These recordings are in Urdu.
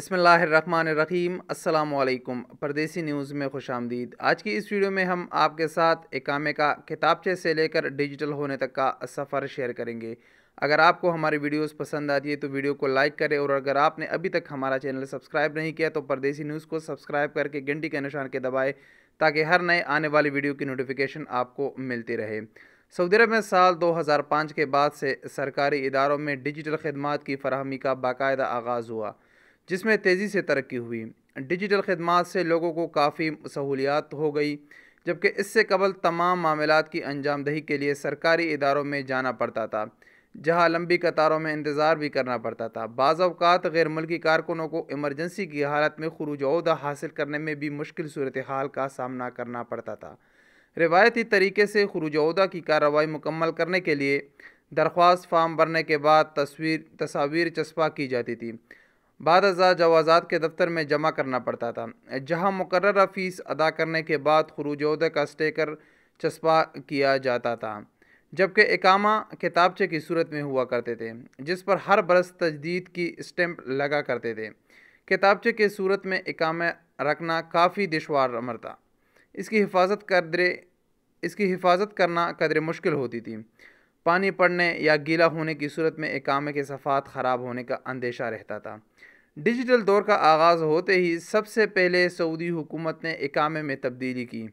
بسم اللہ الرحمن الرحیم۔ السلام علیکم۔ پردیسی نیوز میں خوش آمدید۔ آج کی اس ویڈیو میں ہم آپ کے ساتھ اقامے کا کتابچے سے لے کر ڈیجیٹل ہونے تک کا سفر شیئر کریں گے۔ اگر آپ کو ہماری ویڈیوز پسند آتی ہے تو ویڈیو کو لائک کریں، اور اگر آپ نے ابھی تک ہمارا چینل سبسکرائب نہیں کیا تو پردیسی نیوز کو سبسکرائب کر کے گھنٹی کے نشان کے دبائیں تاکہ ہر نئے آنے والی ویڈیو کی نوٹیفیکیشن آپ کو ملتی رہے۔ سعودی عرب میں سال 2005 کے بعد سے سرکاری اداروں میں ڈیجیٹل خدمات کی فراہمی کا باقاعدہ آغاز ہوا، جس میں تیزی سے ترقی ہوئی۔ ڈیجیٹل خدمات سے لوگوں کو کافی سہولیات ہو گئی، جبکہ اس سے قبل تمام معاملات کی انجام دہی کے لیے سرکاری اداروں میں جانا پڑتا تھا، جہاں لمبی قطاروں میں انتظار بھی کرنا پڑتا تھا۔ بعض اوقات غیر ملکی کارکنوں کو ایمرجنسی کی حالت میں خروج عہدہ حاصل کرنے میں بھی مشکل صورتحال کا سامنا کرنا پڑتا تھا۔ روایتی طریقے سے خروج عہدہ کی کارروائی مکمل کرنے کے لیے درخواست فارم بھرنے کے بعد تصاویر چسپاں کی جاتی تھی، بعد ازاں جوازات کے دفتر میں جمع کرنا پڑتا تھا، جہاں مقررہ فیس ادا کرنے کے بعد خروج عہدہ کا اسٹیکر چسپاں کیا جاتا تھا، جبکہ اقامہ کتابچے کی صورت میں ہوا کرتے تھے، جس پر ہر برس تجدید کی اسٹیمپ لگا کرتے تھے۔ کتابچے کی صورت میں اقامہ رکھنا کافی دشوار امر تھا۔ اس کی حفاظت کرنا قدرے مشکل ہوتی تھی۔ پانی پڑنے یا گیلا ہونے کی صورت میں اقامے کے صفحات خراب ہونے کا اندیشہ رہتا تھا۔ ڈیجیٹل دور کا آغاز ہوتے ہی سب سے پہلے سعودی حکومت نے اقامے میں تبدیلی کی،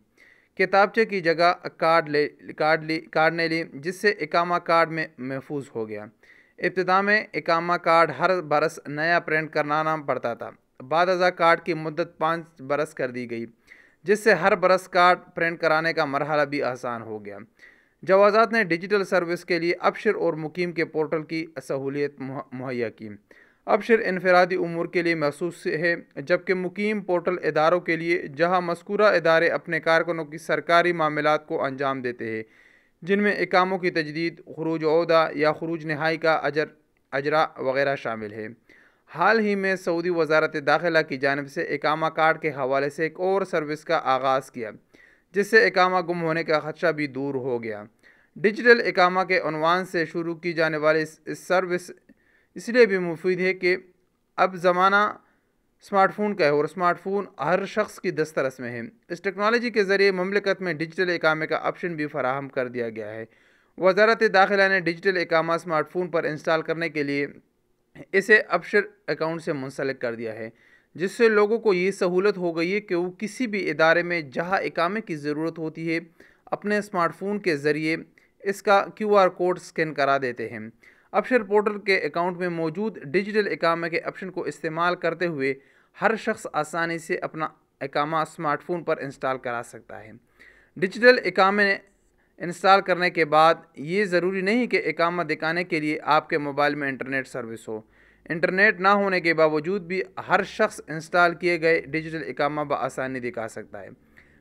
کتابچے کی جگہ کارڈ نے لی، جس سے اقامہ کارڈ میں محفوظ ہو گیا۔ ابتدا میں اقامہ کارڈ ہر برس نیا پرنٹ کرانا پڑتا تھا، بعد ازاں کارڈ کی مدت 5 برس کر دی گئی، جس سے ہر برس کارڈ پرنٹ کرانے کا مرحلہ بھی آسان ہو گیا۔ جوازات نے ڈیجیٹل سروس کے لیے ابشر اور مقیم کے پورٹل کی سہولیت مہیا کی۔ ابشر انفرادی امور کے لیے مخصوص ہے، جبکہ مقیم پورٹل اداروں کے لیے، جہاں مذکورہ ادارے اپنے کارکنوں کی سرکاری معاملات کو انجام دیتے ہیں، جن میں اقاموں کی تجدید، خروج عہدہ یا خروج نہائی کا اجرا وغیرہ شامل ہے۔ حال ہی میں سعودی وزارت داخلہ کی جانب سے اقامہ کارڈ کے حوالے سے ایک اور سروس کا آغاز کیا، جس سے اقامہ گم ہونے کا خدشہ بھی دور ہو گیا۔ ڈیجیٹل اقامہ کے عنوان سے شروع کی جانے والی اس سروس اس لیے بھی مفید ہے کہ اب زمانہ اسمارٹ فون کا ہے، اور اسمارٹ فون ہر شخص کی دسترس میں ہے۔ اس ٹیکنالوجی کے ذریعے مملکت میں ڈیجیٹل اقامے کا آپشن بھی فراہم کر دیا گیا ہے۔ وزارت داخلہ نے ڈیجیٹل اقامہ اسمارٹ فون پر انسٹال کرنے کے لیے اسے ابشر اکاؤنٹ سے منسلک کر دیا ہے، جس سے لوگوں کو یہ سہولت ہو گئی ہے کہ وہ کسی بھی ادارے میں جہاں اقامے کی ضرورت ہوتی ہے، اپنے اسمارٹ فون کے ذریعے اس کا QR کوڈ اسکین کرا دیتے ہیں۔ ابشر پورٹل کے اکاؤنٹ میں موجود ڈیجیٹل اقامے کے آپشن کو استعمال کرتے ہوئے ہر شخص آسانی سے اپنا اقامہ اسمارٹ فون پر انسٹال کرا سکتا ہے۔ ڈیجیٹل اقامے انسٹال کرنے کے بعد یہ ضروری نہیں کہ اقامہ دکھانے کے لیے آپ کے موبائل میں انٹرنیٹ سروس ہو۔ انٹرنیٹ نہ ہونے کے باوجود بھی ہر شخص انسٹال کیے گئے ڈیجیٹل اقامہ بآسانی دکھا سکتا ہے۔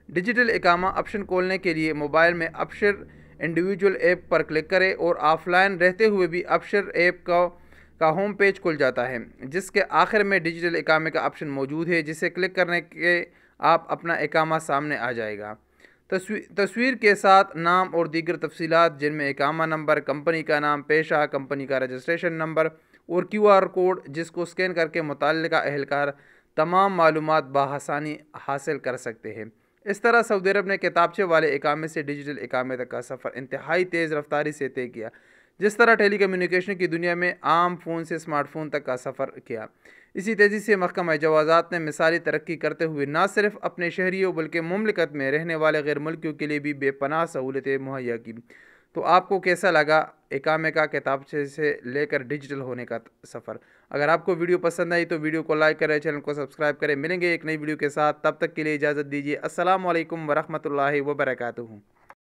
ڈیجیٹل اقامہ آپشن کھولنے کے لیے موبائل میں ابشر انڈیویجول ایپ پر کلک کریں، اور آف لائن رہتے ہوئے بھی ابشر ایپ کا ہوم پیج کھل جاتا ہے، جس کے آخر میں ڈیجیٹل اقامے کا آپشن موجود ہے، جسے کلک کرنے کے آپ اپنا اقامہ سامنے آ جائے گا۔ تصویر کے ساتھ نام اور دیگر تفصیلات، جن میں اقامہ نمبر، کمپنی کا نام، پیشہ، کمپنی کا رجسٹریشن نمبر اور QR کوڈ، جس کو اسکین کر کے متعلقہ اہلکار تمام معلومات بآسانی حاصل کر سکتے ہیں۔ اس طرح سعودی عرب نے کتابچے والے اقامے سے ڈیجیٹل اقامے تک کا سفر انتہائی تیز رفتاری سے طے کیا، جس طرح ٹیلی کمیونیکیشن کی دنیا میں عام فون سے اسمارٹ فون تک کا سفر کیا۔ اسی تیزی سے محکمہ جوازات نے مثالی ترقی کرتے ہوئے نہ صرف اپنے شہریوں بلکہ مملکت میں رہنے والے غیر ملکیوں کے لیے بھی بے پناہ سہولتیں مہیا کی۔ تو آپ کو کیسا لگا اقامے کا کتابچے سے لے کر ڈیجیٹل ہونے کا سفر؟ اگر آپ کو ویڈیو پسند آئی تو ویڈیو کو لائک کریں، چینل کو سبسکرائب کریں۔ ملیں گے ایک نئی ویڈیو کے ساتھ، تب تک کے لیے اجازت دیجیے۔ السلام علیکم ورحمۃ اللہ وبرکاتہ۔